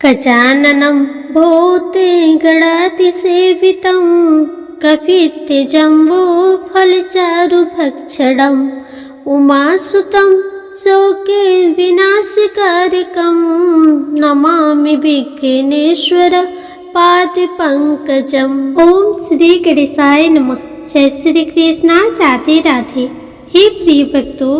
गजाननं भूतगणातिसेवितं कपित्थजम्बूफलचारुभक्षणम् उमासुतं शोकविनाशकारकं नमामि विघ्नेश्वर पादपंकजम्। ओम श्री गणेशाय नमः। जय श्री कृष्णा। राधे राधे। हे प्रिय भक्तों,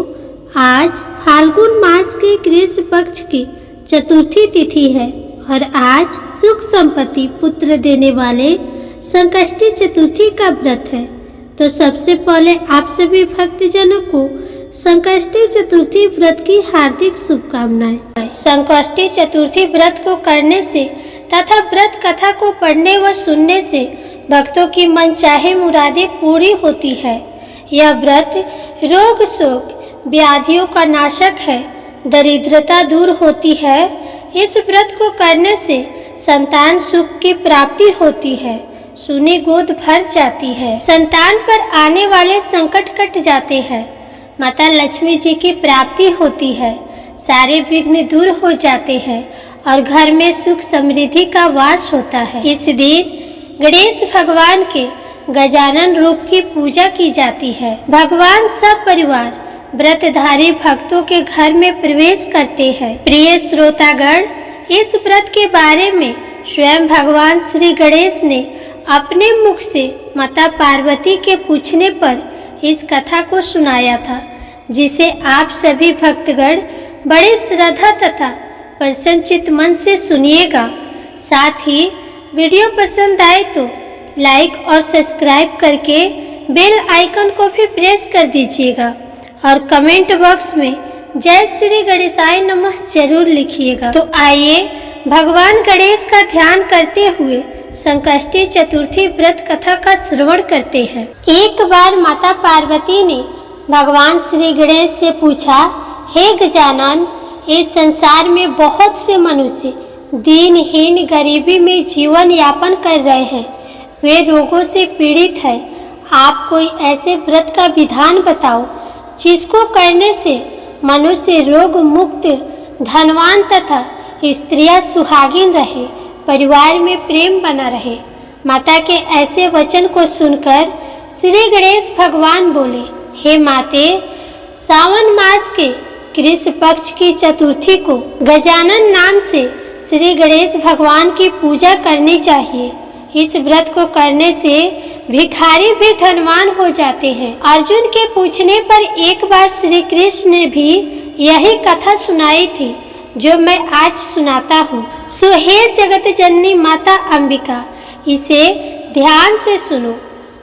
आज फाल्गुन मास के कृष्ण पक्ष की चतुर्थी तिथि है और आज सुख संपत्ति पुत्र देने वाले संकष्टी चतुर्थी का व्रत है। तो सबसे पहले आप सभी भक्तजनों को संकष्टी चतुर्थी व्रत की हार्दिक शुभकामनाएं। संकष्टी चतुर्थी व्रत को करने से तथा व्रत कथा को पढ़ने व सुनने से भक्तों की मनचाहे मुरादें पूरी होती है। यह व्रत रोग शोक व्याधियों का नाशक है, दरिद्रता दूर होती है। इस व्रत को करने से संतान सुख की प्राप्ति होती है, सुनी गोद भर जाती है, संतान पर आने वाले संकट कट जाते हैं, माता लक्ष्मी जी की प्राप्ति होती है, सारे विघ्न दूर हो जाते हैं और घर में सुख समृद्धि का वास होता है। इस दिन गणेश भगवान के गजानन रूप की पूजा की जाती है। भगवान सब परिवार व्रतधारी भक्तों के घर में प्रवेश करते हैं। प्रिय श्रोतागण, इस व्रत के बारे में स्वयं भगवान श्री गणेश ने अपने मुख से माता पार्वती के पूछने पर इस कथा को सुनाया था, जिसे आप सभी भक्तगण बड़े श्रद्धा तथा प्रसन्नचित्त मन से सुनिएगा। साथ ही वीडियो पसंद आए तो लाइक और सब्सक्राइब करके बेल आइकन को भी प्रेस कर दीजिएगा और कमेंट बॉक्स में जय श्री गणेशाय नमः जरूर लिखिएगा। तो आइए भगवान गणेश का ध्यान करते हुए संकष्टी चतुर्थी व्रत कथा का श्रवण करते हैं। एक बार माता पार्वती ने भगवान श्री गणेश से पूछा, हे गजानन, इस संसार में बहुत से मनुष्य दीनहीन गरीबी में जीवन यापन कर रहे हैं, वे रोगों से पीड़ित है। आप कोई ऐसे व्रत का विधान बताओ जिसको करने से मनुष्य रोग मुक्त, धनवान तथा स्त्रियां सुहागिन रहे, परिवार में प्रेम बना रहे। माता के ऐसे वचन को सुनकर श्री गणेश भगवान बोले, हे माते, सावन मास के कृष्ण पक्ष की चतुर्थी को गजानन नाम से श्री गणेश भगवान की पूजा करनी चाहिए। इस व्रत को करने से भिखारी भी धनवान हो जाते हैं। अर्जुन के पूछने पर एक बार श्री कृष्ण ने भी यही कथा सुनाई थी जो मैं आज सुनाता हूँ। सो हे जगत जननी माता अंबिका, इसे ध्यान से सुनो।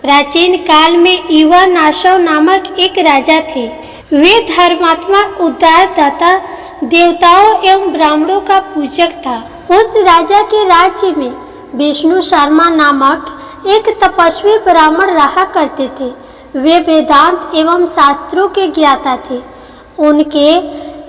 प्राचीन काल में युवा नाशव नामक एक राजा थे। वे धर्मात्मा, उदार दाता, देवताओं एवं ब्राह्मणों का पूजक था। उस राजा के राज्य में विष्णु शर्मा नामक एक तपस्वी ब्राह्मण रहा करते थे। वे वेदांत एवं शास्त्रों के ज्ञाता थे। उनके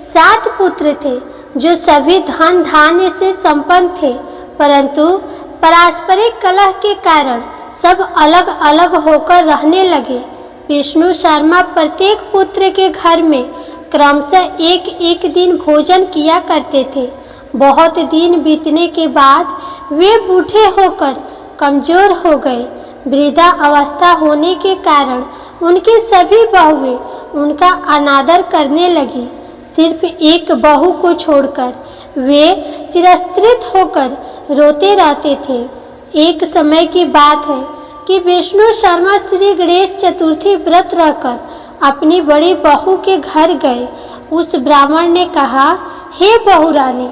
7 पुत्र थे जो सभी धन धान्य से संपन्न थे, परंतु पारस्परिक कलह के कारण सब अलग अलग होकर रहने लगे। विष्णु शर्मा प्रत्येक पुत्र के घर में क्रमशः एक एक दिन भोजन किया करते थे। बहुत दिन बीतने के बाद वे बूढ़े होकर कमजोर हो गए। वृद्धा अवस्था होने के कारण उनकी सभी बहुएं उनका अनादर करने लगी। सिर्फ एक बहू को छोड़कर वे तिरस्कृत होकर रोते रहते थे। एक समय की बात है कि विष्णु शर्मा श्री गणेश चतुर्थी व्रत रखकर अपनी बड़ी बहू के घर गए। उस ब्राह्मण ने कहा, हे बहू रानी,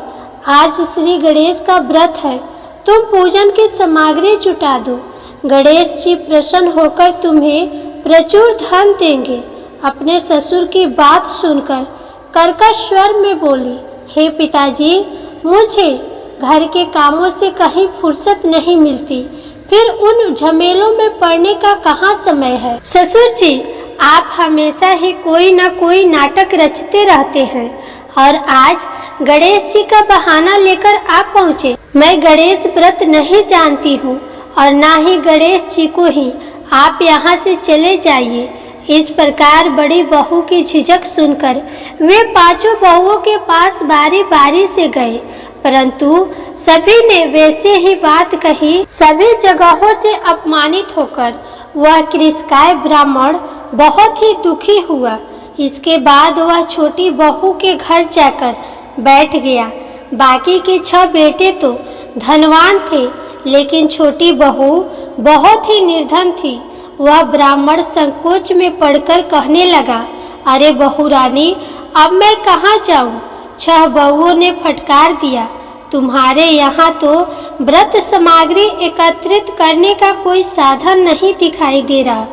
आज श्री गणेश का व्रत है, तुम पूजन की सामग्री जुटा दो। गणेश जी प्रसन्न होकर तुम्हें प्रचुर धन देंगे। अपने ससुर की बात सुनकर कर्कश स्वर में बोली, हे पिताजी, मुझे घर के कामों से कहीं फुर्सत नहीं मिलती, फिर उन झमेलों में पड़ने का कहाँ समय है। ससुर जी, आप हमेशा ही कोई न कोई नाटक रचते रहते हैं और आज गणेश जी का बहाना लेकर आप पहुँचे। मैं गणेश व्रत नहीं जानती हूँ और ना ही गणेश जी को ही, आप यहाँ से चले जाइए। इस प्रकार बड़ी बहू की झिझक सुनकर वे 5 बहुओं के पास बारी बारी से गए परंतु सभी ने वैसे ही बात कही। सभी जगहों से अपमानित होकर वह कृषकाय ब्राह्मण बहुत ही दुखी हुआ। इसके बाद वह छोटी बहू के घर जाकर बैठ गया। बाकी के 6 बेटे तो धनवान थे, लेकिन छोटी बहू बहुत ही निर्धन थी। वह ब्राह्मण संकोच में पड़कर कहने लगा, अरे बहू रानी, अब मैं कहाँ जाऊँ? 6 बहुओं ने फटकार दिया, तुम्हारे यहाँ तो व्रत सामग्री एकत्रित करने का कोई साधन नहीं दिखाई दे रहा।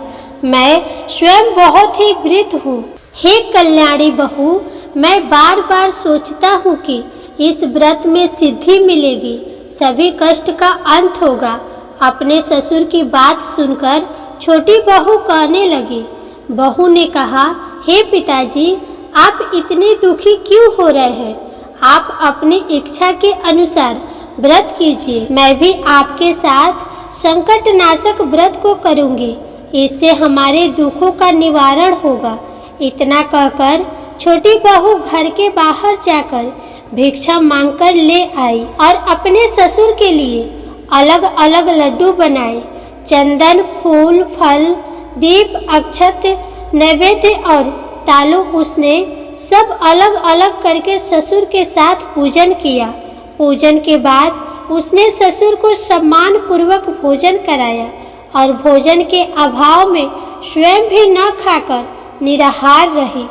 मैं स्वयं बहुत ही वृद्ध हूँ। हे कल्याणी बहू, मैं बार बार सोचता हूँ कि इस व्रत में सिद्धि मिलेगी, सभी कष्ट का अंत होगा। अपने ससुर की बात सुनकर छोटी बहू कहने लगी। बहू ने कहा, हे पिताजी, आप इतने दुखी क्यों हो रहे हैं? आप अपनी इच्छा के अनुसार व्रत कीजिए। मैं भी आपके साथ संकटनाशक व्रत को करूंगी। इससे हमारे दुखों का निवारण होगा। इतना कहकर छोटी बहू घर के बाहर जाकर भिक्षा मांगकर ले आई और अपने ससुर के लिए अलग अलग लड्डू बनाए। चंदन, फूल, फल, दीप, अक्षत, नैवेद्य और तालू उसने सब अलग अलग करके ससुर के साथ पूजन किया। पूजन के बाद उसने ससुर को सम्मान पूर्वक भोजन कराया और भोजन के अभाव में स्वयं भी न खाकर निराहार रही।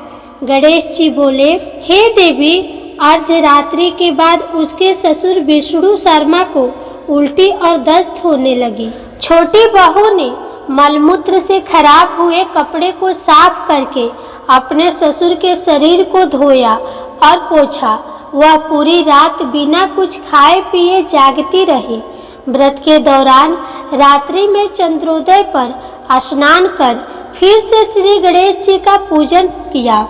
गणेश जी बोले, हे देवी, अर्धरात्रि के बाद उसके ससुर विष्णु शर्मा को उल्टी और दस्त होने लगी। छोटी बहू ने मलमूत्र से खराब हुए कपड़े को साफ करके अपने ससुर के शरीर को धोया और पोंछा। वह पूरी रात बिना कुछ खाए पिए जागती रही। व्रत के दौरान रात्रि में चंद्रोदय पर स्नान कर फिर से श्री गणेश जी का पूजन किया।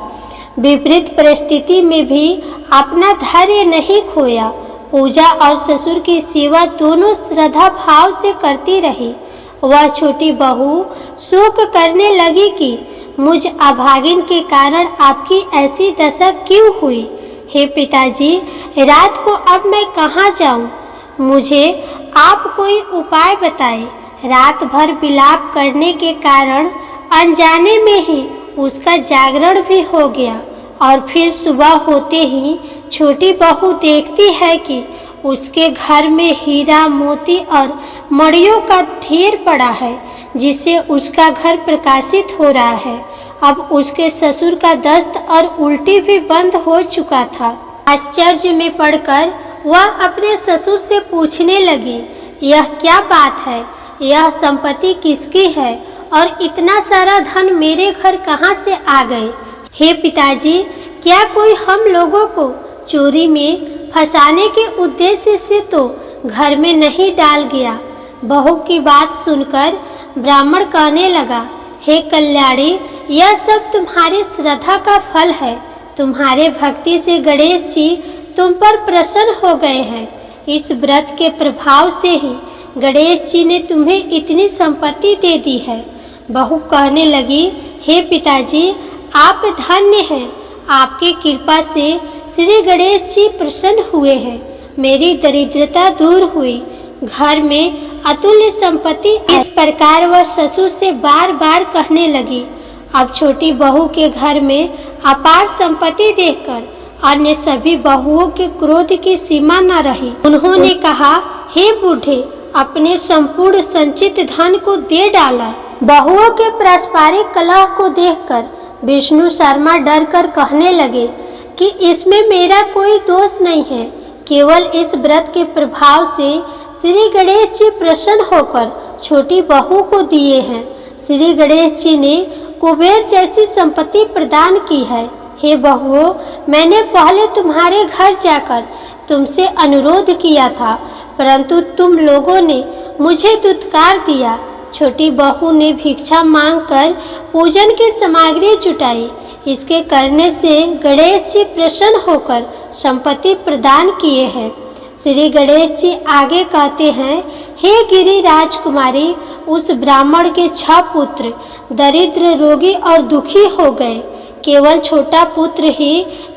विपरीत परिस्थिति में भी अपना धैर्य नहीं खोया। पूजा और ससुर की सेवा दोनों श्रद्धा भाव से करती रही। वह छोटी बहू शोक करने लगी कि मुझ अभागिन के कारण आपकी ऐसी दशा क्यों हुई? हे पिताजी, रात को अब मैं कहाँ जाऊँ? मुझे आप कोई उपाय बताएं। रात भर विलाप करने के कारण अनजाने में ही उसका जागरण भी हो गया और फिर सुबह होते ही छोटी बहू देखती है कि उसके घर में हीरा, मोती और मणियों का ढेर पड़ा है, जिससे उसका घर प्रकाशित हो रहा है। अब उसके ससुर का दस्त और उल्टी भी बंद हो चुका था। आश्चर्य में पड़कर वह अपने ससुर से पूछने लगी, यह क्या बात है? यह संपत्ति किसकी है और इतना सारा धन मेरे घर कहाँ से आ गए? हे पिताजी, क्या कोई हम लोगों को चोरी में फंसाने के उद्देश्य से तो घर में नहीं डाल गया? बहू की बात सुनकर ब्राह्मण कहने लगा, हे कल्याणी, यह सब तुम्हारी श्रद्धा का फल है। तुम्हारे भक्ति से गणेश जी तुम पर प्रसन्न हो गए हैं। इस व्रत के प्रभाव से ही गणेश जी ने तुम्हें इतनी संपत्ति दे दी है। बहू कहने लगी, हे पिताजी, आप धन्य हैं। आपकी कृपा से श्री गणेश जी प्रसन्न हुए हैं। मेरी दरिद्रता दूर हुई। घर में अतुल्य संपत्ति। इस प्रकार वह ससुर से बार बार कहने लगी। अब छोटी बहू के घर में अपार संपत्ति देखकर अन्य सभी बहुओं के क्रोध की सीमा न रही। उन्होंने कहा, हे बूढ़े, अपने संपूर्ण संचित धन को दे डाला। बहुओं के पारस्परिक कलह को देखकर विष्णु शर्मा डर कर कहने लगे कि इसमें मेरा कोई दोष नहीं है। केवल इस व्रत के प्रभाव से श्री गणेश जी प्रसन्न होकर छोटी बहू को दिए हैं। श्री गणेश जी ने कुबेर जैसी संपत्ति प्रदान की है। हे बहुओं, मैंने पहले तुम्हारे घर जाकर तुमसे अनुरोध किया था, परंतु तुम लोगों ने मुझे दुत्कार दिया। छोटी बहू ने भिक्षा मांगकर पूजन की सामग्री जुटाई। इसके करने से गणेश जी प्रसन्न होकर संपत्ति प्रदान किए हैं। श्री गणेश जी आगे कहते हैं, हे गिरि राजकुमारी, उस ब्राह्मण के 6 पुत्र दरिद्र, रोगी और दुखी हो गए। केवल छोटा पुत्र ही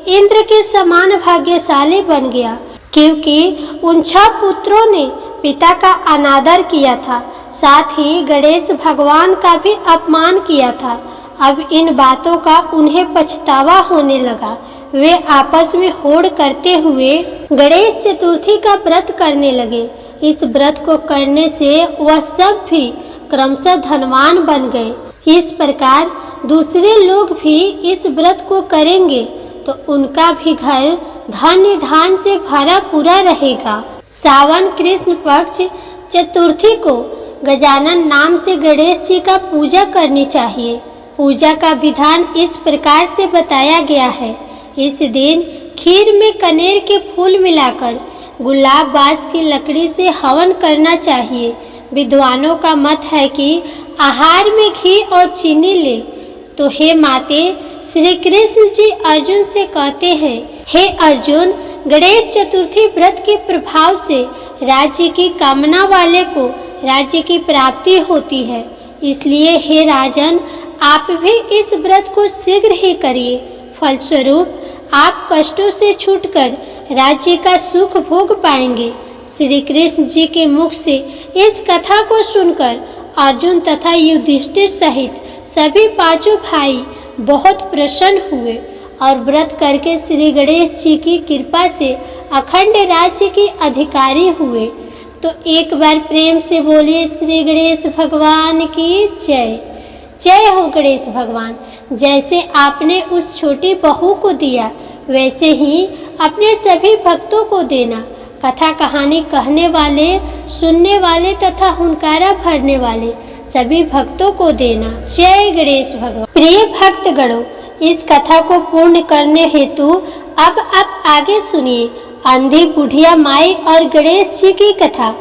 इंद्र के समान भाग्यशाली बन गया। क्योंकि उन 6 पुत्रों ने पिता का अनादर किया था, साथ ही गणेश भगवान का भी अपमान किया था। अब इन बातों का उन्हें पछतावा होने लगा। वे आपस में होड़ करते हुए गणेश चतुर्थी का व्रत करने लगे। इस व्रत को करने से वह सब भी क्रमशः धनवान बन गए। इस प्रकार दूसरे लोग भी इस व्रत को करेंगे तो उनका भी घर धन्य धान से भरा पूरा रहेगा। सावन कृष्ण पक्ष चतुर्थी को गजानन नाम से गणेश जी का पूजा करनी चाहिए। पूजा का विधान इस प्रकार से बताया गया है। इस दिन खीर में कनेर के फूल मिलाकर गुलाब बास की लकड़ी से हवन करना चाहिए। विद्वानों का मत है कि आहार में घी और चीनी ले। तो हे माते, श्री कृष्ण जी अर्जुन से कहते हैं, हे अर्जुन, गणेश चतुर्थी व्रत के प्रभाव से राज्य की कामना वाले को राज्य की प्राप्ति होती है। इसलिए हे राजन, आप भी इस व्रत को शीघ्र ही करिए। फलस्वरूप आप कष्टों से छूटकर राज्य का सुख भोग पाएंगे। श्री कृष्ण जी के मुख से इस कथा को सुनकर अर्जुन तथा युधिष्ठिर सहित सभी 5 भाई बहुत प्रसन्न हुए और व्रत करके श्री गणेश जी की कृपा से अखंड राज्य के अधिकारी हुए। तो एक बार प्रेम से बोलिए श्री गणेश भगवान की जय। जय हो गणेश भगवान। जैसे आपने उस छोटी बहू को दिया, वैसे ही अपने सभी भक्तों को देना। कथा कहानी कहने वाले, सुनने वाले तथा हुनकारा भरने वाले सभी भक्तों को देना। जय गणेश भगवान। प्रिय भक्तगणों, इस कथा को पूर्ण करने हेतु अब आप आगे सुनिए अंधी बुढ़िया माई और गणेश जी की कथा।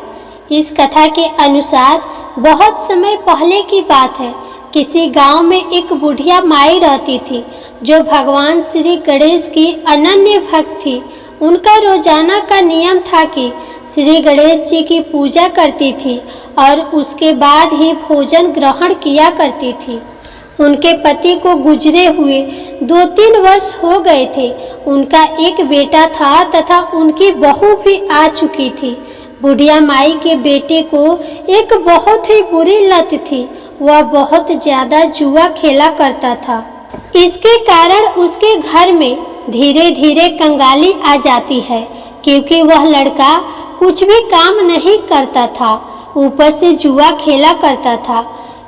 इस कथा के अनुसार बहुत समय पहले की बात है। किसी गांव में एक बुढ़िया माई रहती थी जो भगवान श्री गणेश की अनन्य भक्त थी। उनका रोजाना का नियम था कि श्री गणेश जी की पूजा करती थी और उसके बाद ही भोजन ग्रहण किया करती थी। उनके पति को गुजरे हुए 2-3 वर्ष हो गए थे। उनका एक बेटा था तथा उनकी बहू भी आ चुकी थी। बुढ़िया माई के बेटे को एक बहुत ही बुरी लत थी। वह बहुत ज्यादा जुआ खेला करता था। इसके कारण उसके घर में धीरे धीरे कंगाली आ जाती है, क्योंकि वह लड़का कुछ भी काम नहीं करता था, ऊपर से जुआ खेला करता था।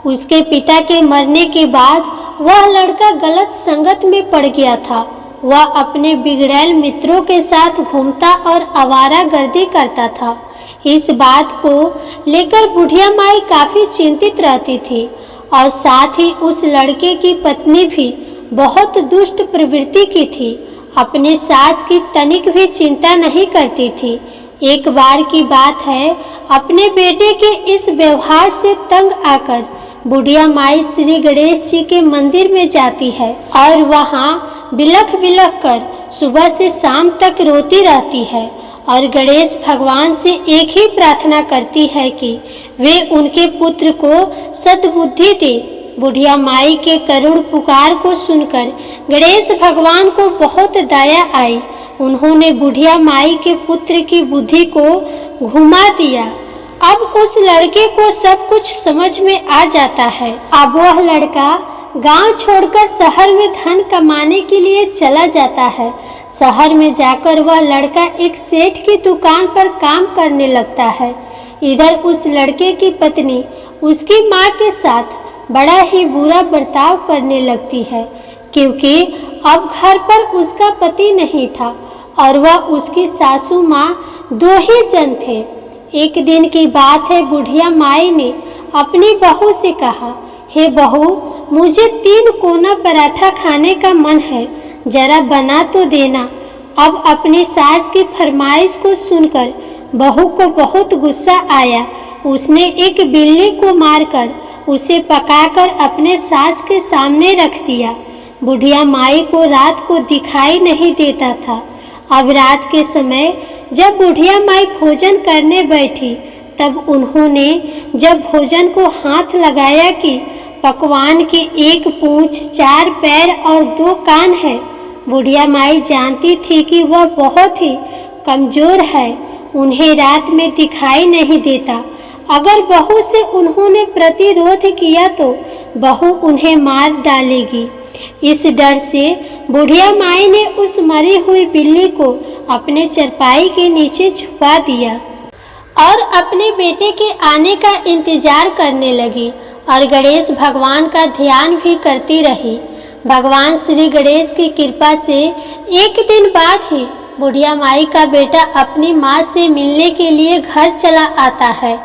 उसके पिता के मरने के बाद वह लड़का गलत संगत में पड़ गया था। वह अपने बिगड़ैल मित्रों के साथ घूमता और आवारागर्दी करता था। इस बात को लेकर बुढ़िया माई काफी चिंतित रहती थी और साथ ही उस लड़के की पत्नी भी बहुत दुष्ट प्रवृत्ति की थी। अपने सास की तनिक भी चिंता नहीं करती थी। एक बार की बात है, अपने बेटे के इस व्यवहार से तंग आकर बुढ़िया माई श्री गणेश जी के मंदिर में जाती है और वहाँ बिलख बिलख कर सुबह से शाम तक रोती रहती है और गणेश भगवान से एक ही प्रार्थना करती है कि वे उनके पुत्र को सद्बुद्धि दे। बुढ़िया माई के करुण पुकार को सुनकर गणेश भगवान को बहुत दया आई। उन्होंने बुढ़िया माई के पुत्र की बुद्धि को घुमा दिया। अब उस लड़के को सब कुछ समझ में आ जाता है। अब वह लड़का गांव छोड़कर शहर में धन कमाने के लिए चला जाता है। शहर में जाकर वह लड़का एक सेठ की दुकान पर काम करने लगता है। इधर उस लड़के की पत्नी उसकी माँ के साथ बड़ा ही बुरा बर्ताव करने लगती है, क्योंकि अब घर पर उसका पति नहीं था और वह उसकी सासू माँ 2 ही जन थे। एक दिन की बात है, बुढ़िया माई ने अपनी बहू से कहा, हे बहू, मुझे 3 कोना पराठा खाने का मन है, जरा बना तो देना। अब अपनी सास की फरमाइश को सुनकर बहू को बहुत गुस्सा आया। उसने एक बिल्ली को मारकर उसे पकाकर अपने सास के सामने रख दिया। बुढ़िया माई को रात को दिखाई नहीं देता था। अब रात के समय जब बुढ़िया माई भोजन करने बैठी, तब उन्होंने जब भोजन को हाथ लगाया कि पकवान की 1 पूंछ, 4 पैर और 2 कान है। बुढ़िया माई जानती थी कि वह बहुत ही कमज़ोर है, उन्हें रात में दिखाई नहीं देता। अगर बहू से उन्होंने प्रतिरोध किया तो बहू उन्हें मार डालेगी। इस डर से बुढ़िया माई ने उस मरी हुई बिल्ली को अपने चरपाई के नीचे छुपा दिया और अपने बेटे के आने का इंतजार करने लगी और गणेश भगवान का ध्यान भी करती रही। भगवान श्री गणेश की कृपा से एक दिन बाद ही बुढ़िया माई का बेटा अपनी माँ से मिलने के लिए घर चला आता है।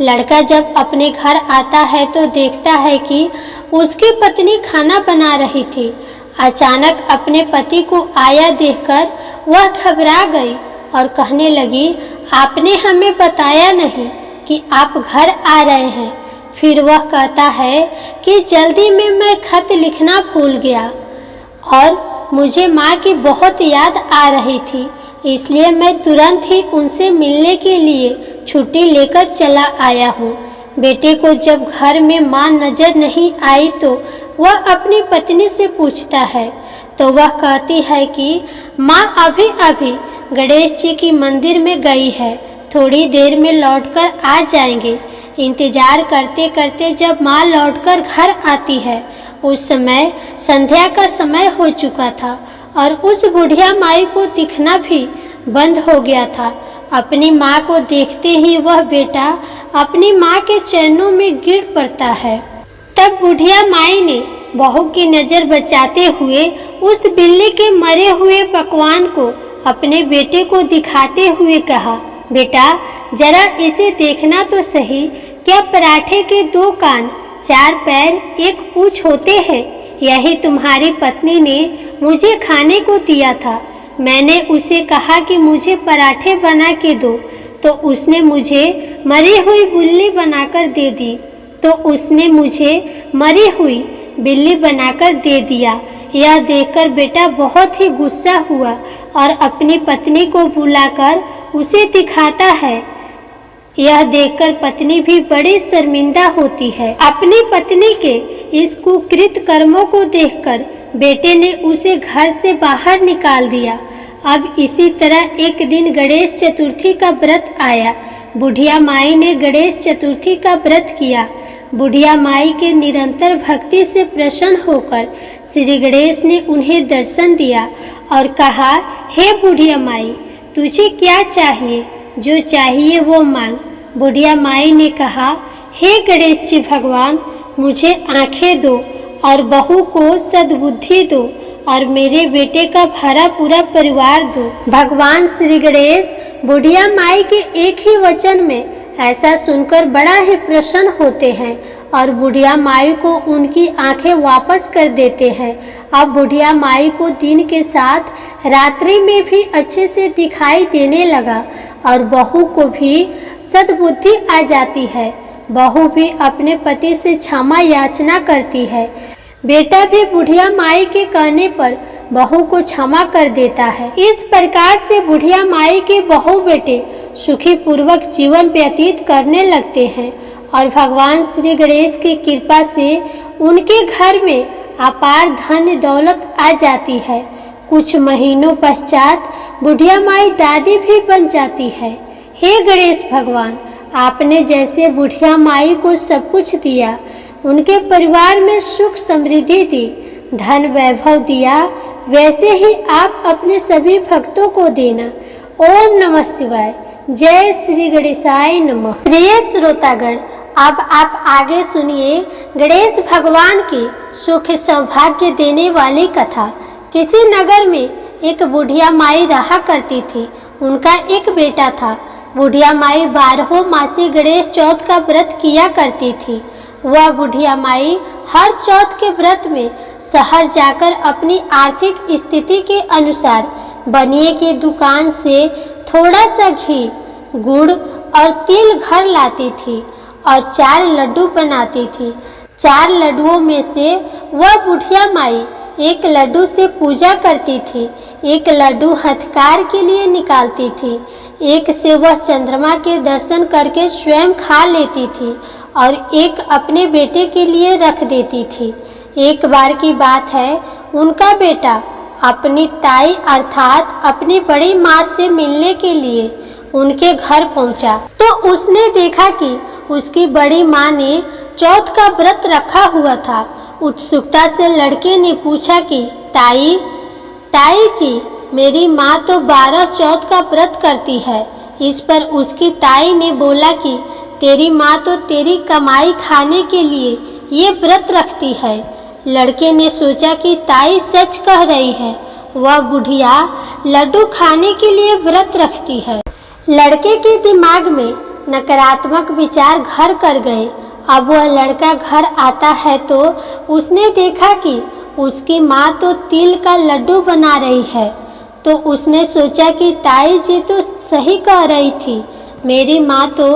लड़का जब अपने घर आता है तो देखता है कि उसकी पत्नी खाना बना रही थी। अचानक अपने पति को आया देखकर वह घबरा गई और कहने लगी, आपने हमें बताया नहीं कि आप घर आ रहे हैं। फिर वह कहता है कि जल्दी में मैं खत लिखना भूल गया और मुझे माँ की बहुत याद आ रही थी, इसलिए मैं तुरंत ही उनसे मिलने के लिए छुट्टी लेकर चला आया हूँ। बेटे को जब घर में माँ नजर नहीं आई तो वह अपनी पत्नी से पूछता है तो वह कहती है कि माँ अभी अभी गणेश जी की मंदिर में गई है, थोड़ी देर में लौटकर आ जाएंगे। इंतजार करते करते जब माँ लौटकर घर आती है उस समय संध्या का समय हो चुका था और उस बुढ़िया माई को दिखना भी बंद हो गया था। अपनी माँ को देखते ही वह बेटा अपनी माँ के चरणों में गिर पड़ता है। तब बुढ़िया माई ने बहू की नज़र बचाते हुए उस बिल्ली के मरे हुए पकवान को अपने बेटे को दिखाते हुए कहा, बेटा जरा इसे देखना तो सही, क्या पराठे के 2 कान, 4 पैर, 1 पूँछ होते हैं? यही तुम्हारी पत्नी ने मुझे खाने को दिया था। मैंने उसे कहा कि मुझे पराठे बना के दो तो उसने मुझे मरी हुई बिल्ली बनाकर दे दी, तो उसने मुझे मरी हुई बिल्ली बनाकर दे दिया। यह देखकर बेटा बहुत ही गुस्सा हुआ और अपनी पत्नी को बुलाकर उसे दिखाता है। यह देखकर पत्नी भी बड़ी शर्मिंदा होती है। अपनी पत्नी के इस कुकृत कर्मों को देखकर बेटे ने उसे घर से बाहर निकाल दिया। अब इसी तरह एक दिन गणेश चतुर्थी का व्रत आया। बुढ़िया माई ने गणेश चतुर्थी का व्रत किया। बुढ़िया माई के निरंतर भक्ति से प्रसन्न होकर श्री गणेश ने उन्हें दर्शन दिया और कहा, हे बुढ़िया माई, तुझे क्या चाहिए? जो चाहिए वो मांग। बुढ़िया माई ने कहा, हे गणेश जी भगवान, मुझे आंखें दो और बहू को सद्बुद्धि दो और मेरे बेटे का भरा पूरा परिवार दो। भगवान श्री गणेश बुढ़िया माई के एक ही वचन में ऐसा सुनकर बड़ा ही प्रसन्न होते हैं और बुढ़िया माई को उनकी आंखें वापस कर देते हैं। अब बुढ़िया माई को दिन के साथ रात्रि में भी अच्छे से दिखाई देने लगा और बहू को भी सद्बुद्धि आ जाती है। बहू भी अपने पति से क्षमा याचना करती है। बेटा भी बुढ़िया माई के कहने पर बहू को क्षमा कर देता है। इस प्रकार से बुढ़िया माई के बहू बेटे सुखी पूर्वक जीवन व्यतीत करने लगते हैं और भगवान श्री गणेश की कृपा से उनके घर में अपार धन दौलत आ जाती है। कुछ महीनों पश्चात बुढ़िया माई दादी भी बन जाती है। हे गणेश भगवान, आपने जैसे बुढ़िया माई को सब कुछ दिया, उनके परिवार में सुख समृद्धि दी, धन वैभव दिया, वैसे ही आप अपने सभी भक्तों को देना। ओम नमः शिवाय। जय श्री गणेशाय नमः। प्रिय श्रोतागण, अब आप आगे सुनिए गणेश भगवान की सुख सौभाग्य देने वाली कथा। किसी नगर में एक बुढ़िया माई रहा करती थी। उनका एक बेटा था। बुढ़िया माई 12 मासी गणेश चौथ का व्रत किया करती थी। वह बुढ़िया माई हर चौथ के व्रत में शहर जाकर अपनी आर्थिक स्थिति के अनुसार बनिए की दुकान से थोड़ा सा घी, गुड़ और तिल घर लाती थी और 4 लड्डू बनाती थी। 4 लड्डुओं में से वह बुढ़िया माई एक लड्डू से पूजा करती थी, एक लड्डू हथकार के लिए निकालती थी, एक से वह चंद्रमा के दर्शन करके स्वयं खा लेती थी और एक अपने बेटे के लिए रख देती थी। एक बार की बात है, उनका बेटा अपनी ताई अर्थात अपनी बड़ी माँ से मिलने के लिए उनके घर पहुंचा तो उसने देखा कि उसकी बड़ी माँ ने चौथ का व्रत रखा हुआ था। उत्सुकता से लड़के ने पूछा कि ताई जी, मेरी माँ तो 12 चौथ का व्रत करती है। इस पर उसकी ताई ने बोला कि तेरी माँ तो तेरी कमाई खाने के लिए ये व्रत रखती है। लड़के ने सोचा कि ताई सच कह रही है, वह बुढ़िया लड्डू खाने के लिए व्रत रखती है। लड़के के दिमाग में नकारात्मक विचार घर कर गए। अब वह लड़का घर आता है तो उसने देखा कि उसकी माँ तो तिल का लड्डू बना रही है। तो उसने सोचा कि ताई जी तो सही कह रही थी, मेरी माँ तो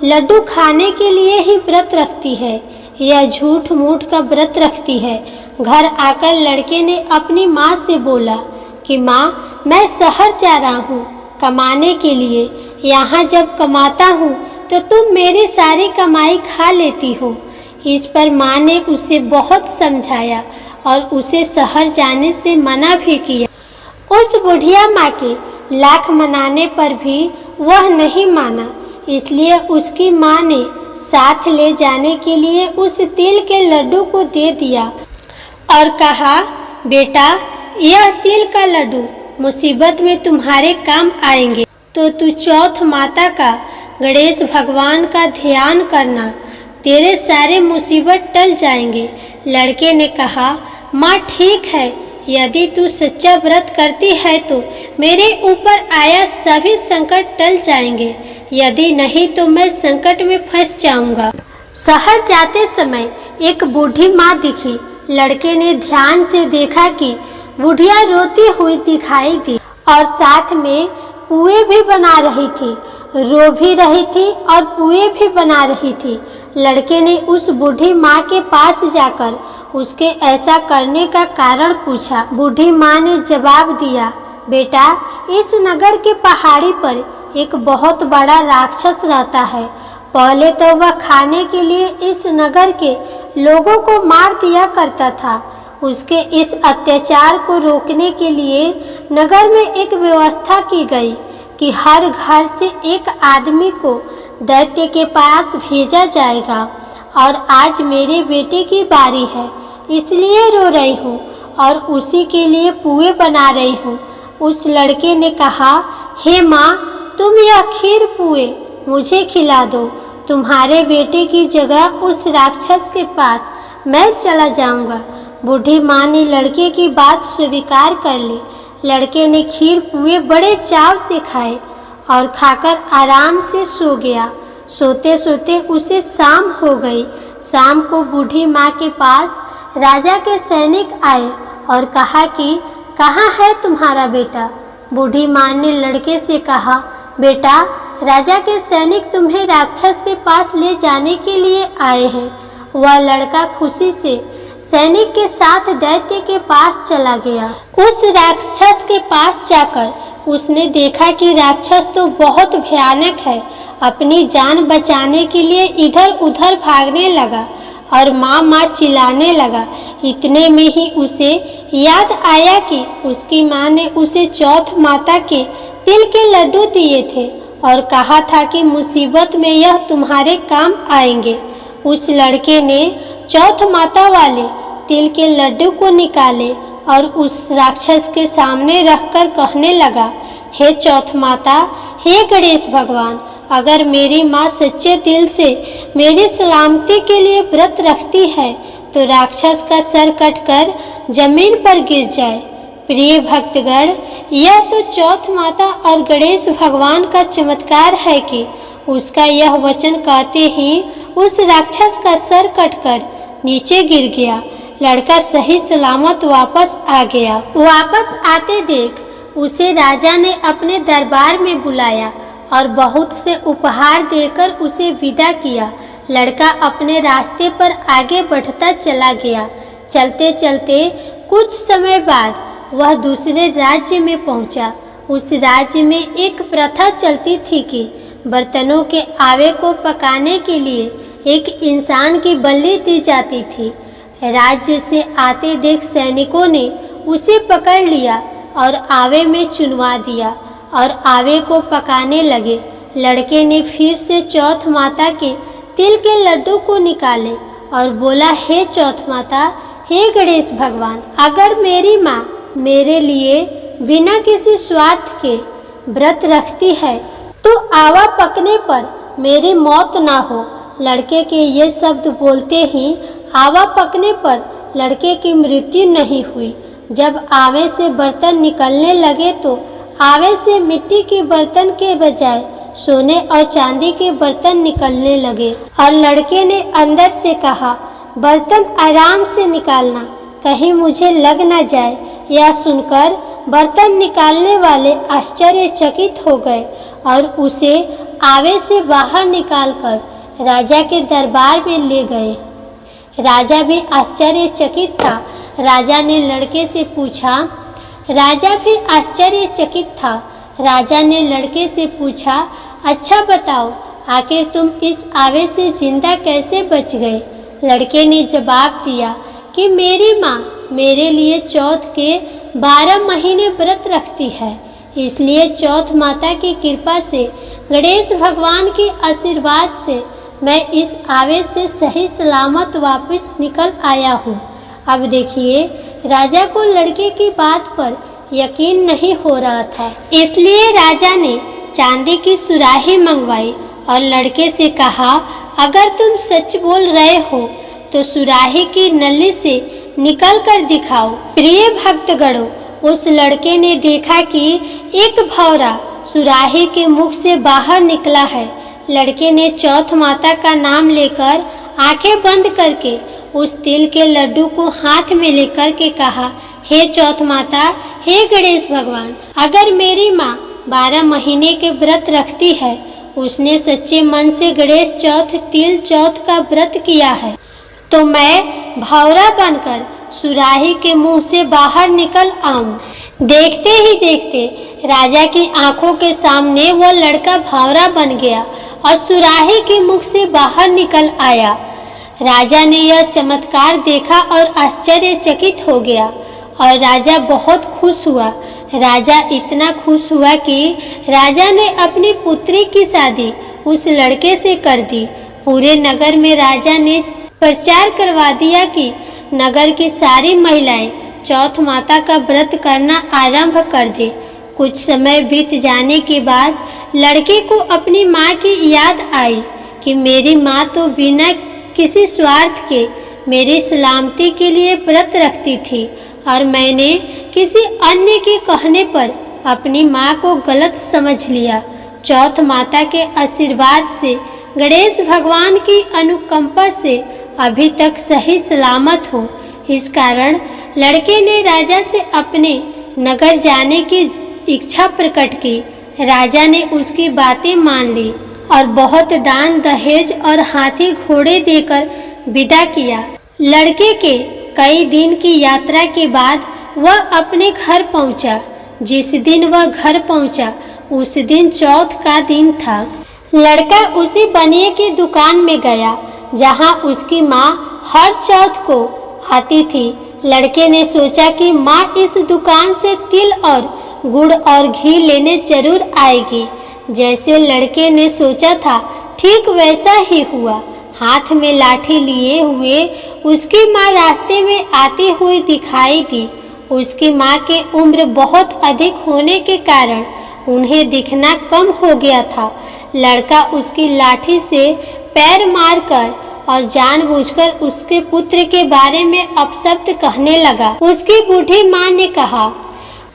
लड्डू खाने के लिए ही व्रत रखती है, यह झूठ मूठ का व्रत रखती है। घर आकर लड़के ने अपनी माँ से बोला कि माँ, मैं शहर जा रहा हूँ कमाने के लिए। यहाँ जब कमाता हूँ तो तुम मेरी सारी कमाई खा लेती हो। इस पर माँ ने उसे बहुत समझाया और उसे शहर जाने से मना भी किया। उस बुढ़िया माँ के लाख मनाने पर भी वह नहीं माना, इसलिए उसकी माँ ने साथ ले जाने के लिए उस तिल के लड्डू को दे दिया और कहा, बेटा, यह तिल का लड्डू मुसीबत में तुम्हारे काम आएंगे, तो तू चौथ माता का, गणेश भगवान का ध्यान करना, तेरे सारे मुसीबत टल जाएंगे। लड़के ने कहा, माँ ठीक है, यदि तू सच्चा व्रत करती है तो मेरे ऊपर आया सभी संकट टल जाएंगे, यदि नहीं तो मैं संकट में फंस जाऊंगा। शहर जाते समय एक बूढ़ी माँ दिखी। लड़के ने ध्यान से देखा कि बुढ़िया रोती हुई दिखाई दी और साथ में पुए भी बना रही थी, रो भी रही थी और पुए भी बना रही थी। लड़के ने उस बूढ़ी माँ के पास जाकर उसके ऐसा करने का कारण पूछा। बूढ़ी माँ ने जवाब दिया, बेटा, इस नगर के पहाड़ी पर एक बहुत बड़ा राक्षस रहता है। पहले तो वह खाने के लिए इस नगर के लोगों को मार दिया करता था। उसके इस अत्याचार को रोकने के लिए नगर में एक व्यवस्था की गई कि हर घर से एक आदमी को दैत्य के पास भेजा जाएगा और आज मेरे बेटे की बारी है, इसलिए रो रही हूँ और उसी के लिए पुए बना रही हूँ। उस लड़के ने कहा, हे माँ, तुम यह खीर पुए मुझे खिला दो, तुम्हारे बेटे की जगह उस राक्षस के पास मैं चला जाऊंगा। बूढ़ी माँ ने लड़के की बात स्वीकार कर ली। लड़के ने खीर पुए बड़े चाव से खाए और खाकर आराम से सो गया। सोते सोते उसे शाम हो गई। शाम को बूढ़ी माँ के पास राजा के सैनिक आए और कहा कि कहाँ है तुम्हारा बेटा। बूढ़ी माँ ने लड़के से कहा, बेटा, राजा के सैनिक तुम्हें राक्षस के पास ले जाने के लिए आए हैं। वह लड़का खुशी से सैनिक के साथ दैत्य के पास चला गया। उस राक्षस के पास जाकर उसने देखा कि राक्षस तो बहुत भयानक है। अपनी जान बचाने के लिए इधर उधर भागने लगा और माँ माँ चिल्लाने लगा। इतने में ही उसे याद आया कि उसकी माँ ने उसे चौथ माता के तिल के लड्डू दिए थे और कहा था कि मुसीबत में यह तुम्हारे काम आएंगे। उस लड़के ने चौथ माता वाले तिल के लड्डू को निकाले और उस राक्षस के सामने रखकर कहने लगा, हे चौथ माता, हे गणेश भगवान, अगर मेरी माँ सच्चे दिल से मेरी सलामती के लिए व्रत रखती है तो राक्षस का सर कटकर जमीन पर गिर जाए। प्रिय भक्तगण, यह तो चौथ माता और गणेश भगवान का चमत्कार है कि उसका यह वचन कहते ही उस राक्षस का सर कटकर नीचे गिर गया। लड़का सही सलामत वापस आ गया। वापस आते देख उसे राजा ने अपने दरबार में बुलाया और बहुत से उपहार देकर उसे विदा किया। लड़का अपने रास्ते पर आगे बढ़ता चला गया। चलते चलते कुछ समय बाद वह दूसरे राज्य में पहुंचा। उस राज्य में एक प्रथा चलती थी कि बर्तनों के आवे को पकाने के लिए एक इंसान की बलि दी जाती थी। राज्य से आते देख सैनिकों ने उसे पकड़ लिया और आवे में चुनवा दिया और आवे को पकाने लगे। लड़के ने फिर से चौथ माता के तिल के लड्डू को निकाले और बोला, हे चौथ माता, हे गणेश भगवान, अगर मेरी माँ मेरे लिए बिना किसी स्वार्थ के व्रत रखती है तो आवा पकने पर मेरी मौत ना हो। लड़के के ये शब्द बोलते ही आवा पकने पर लड़के की मृत्यु नहीं हुई। जब आवे से बर्तन निकलने लगे तो आवे से मिट्टी के बर्तन के बजाय सोने और चांदी के बर्तन निकलने लगे और लड़के ने अंदर से कहा, बर्तन आराम से निकालना, कहीं मुझे लग न जाए। यह सुनकर बर्तन निकालने वाले आश्चर्यचकित हो गए और उसे आवे से बाहर निकालकर राजा के दरबार में ले गए। राजा भी आश्चर्यचकित था। राजा ने लड़के से पूछा, राजा ने लड़के से पूछा, अच्छा बताओ, आखिर तुम इस आवे से जिंदा कैसे बच गए? लड़के ने जवाब दिया कि मेरी माँ मेरे लिए चौथ के 12 महीने व्रत रखती है, इसलिए चौथ माता की कृपा से, गणेश भगवान के आशीर्वाद से मैं इस आवे से सही सलामत वापस निकल आया हूँ। अब देखिए, राजा को लड़के की बात पर यकीन नहीं हो रहा था, इसलिए राजा ने चांदी की सुराही मंगवाई और लड़के से कहा, अगर तुम सच बोल रहे हो तो सुराही की नली से निकल कर दिखाओ। प्रिय भक्तगणों, उस लड़के ने देखा कि एक भौरा सुराही के मुख से बाहर निकला है। लड़के ने चौथ माता का नाम लेकर आंखें बंद करके उस तिल के लड्डू को हाथ में लेकर के कहा, हे चौथ माता, हे गणेश भगवान, अगर मेरी माँ 12 महीने के व्रत रखती है, उसने सच्चे मन से गणेश चौथ तिल चौथ का व्रत किया है, तो मैं भौरा बनकर सुराही के मुंह से बाहर निकल आऊं। देखते ही देखते राजा की आंखों के सामने वो लड़का भौरा बन गया और सुराही के मुख से बाहर निकल आया। राजा ने यह चमत्कार देखा और आश्चर्यचकित हो गया और राजा बहुत खुश हुआ। राजा इतना खुश हुआ कि राजा ने अपनी पुत्री की शादी उस लड़के से कर दी। पूरे नगर में राजा ने प्रचार करवा दिया कि नगर की सारी महिलाएं चौथ माता का व्रत करना आरंभ कर दे। कुछ समय बीत जाने के बाद लड़के को अपनी माँ की याद आई कि मेरी माँ तो बिना किसी स्वार्थ के मेरी सलामती के लिए व्रत रखती थी और मैंने किसी अन्य के कहने पर अपनी माँ को गलत समझ लिया। चौथ माता के आशीर्वाद से, गणेश भगवान की अनुकंपा से अभी तक सही सलामत हो। इस कारण लड़के ने राजा से अपने नगर जाने की इच्छा प्रकट की। राजा ने उसकी बातें मान ली और बहुत दान दहेज और हाथी घोड़े देकर विदा किया। लड़के के कई दिन की यात्रा के बाद वह अपने घर पहुंचा। जिस दिन वह घर पहुंचा उस दिन चौथ का दिन था। लड़का उसी बनिए की दुकान में गया जहां उसकी माँ हर चौथ को आती थी। लड़के ने सोचा कि माँ इस दुकान से तिल और गुड़ और घी लेने जरूर आएगी। जैसे लड़के ने सोचा था ठीक वैसा ही हुआ। हाथ में लाठी लिए हुए उसकी माँ रास्ते में आती हुई दिखाई दी। उसकी माँ की उम्र बहुत अधिक होने के कारण उन्हें दिखना कम हो गया था। लड़का उसकी लाठी से पैर मारकर और जानबूझकर उसके पुत्र के बारे में अपशब्द कहने लगा। उसकी बूढ़ी माँ ने कहा,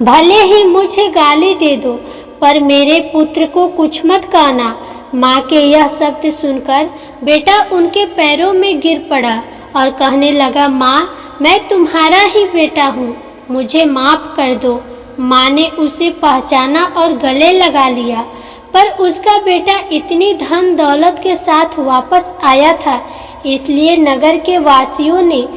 भले ही मुझे गाली दे दो पर मेरे पुत्र को कुछ मत कहना। माँ के यह शब्द सुनकर बेटा उनके पैरों में गिर पड़ा और कहने लगा, माँ, मैं तुम्हारा ही बेटा हूँ, मुझे माफ़ कर दो। माँ ने उसे पहचाना और गले लगा लिया, पर उसका बेटा इतनी धन दौलत के साथ वापस आया था, इसलिए नगर के वासियों ने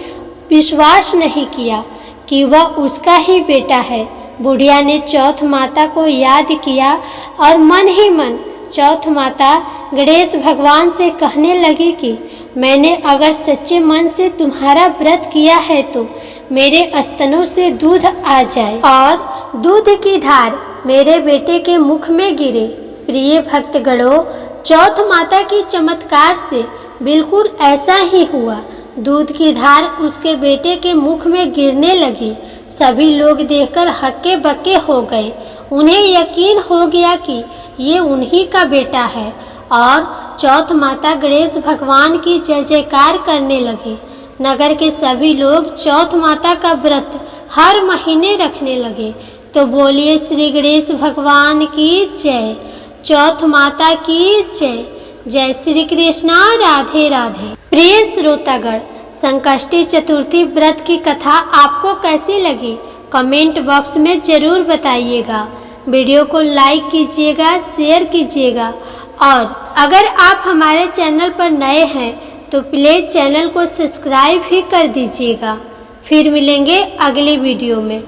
विश्वास नहीं किया कि वह उसका ही बेटा है। बुढ़िया ने चौथ माता को याद किया और मन ही मन चौथ माता गणेश भगवान से कहने लगी कि मैंने अगर सच्चे मन से तुम्हारा व्रत किया है तो मेरे स्तनों से दूध आ जाए और दूध की धार मेरे बेटे के मुख में गिरे। प्रिय भक्तगणों, चौथ माता की चमत्कार से बिल्कुल ऐसा ही हुआ। दूध की धार उसके बेटे के मुख में गिरने लगी। सभी लोग देखकर हक्के बक्के हो गए। उन्हें यकीन हो गया कि ये उन्हीं का बेटा है और चौथ माता गणेश भगवान की जय जयकार करने लगे। नगर के सभी लोग चौथ माता का व्रत हर महीने रखने लगे। तो बोलिए श्री गणेश भगवान की जय, चौथ माता की जय। जय श्री कृष्णा, राधे राधे। प्रिय श्रोतागण, संकष्टी चतुर्थी व्रत की कथा आपको कैसी लगी कमेंट बॉक्स में जरूर बताइएगा। वीडियो को लाइक कीजिएगा, शेयर कीजिएगा और अगर आप हमारे चैनल पर नए हैं तो प्लीज़ चैनल को सब्सक्राइब भी कर दीजिएगा। फिर मिलेंगे अगले वीडियो में।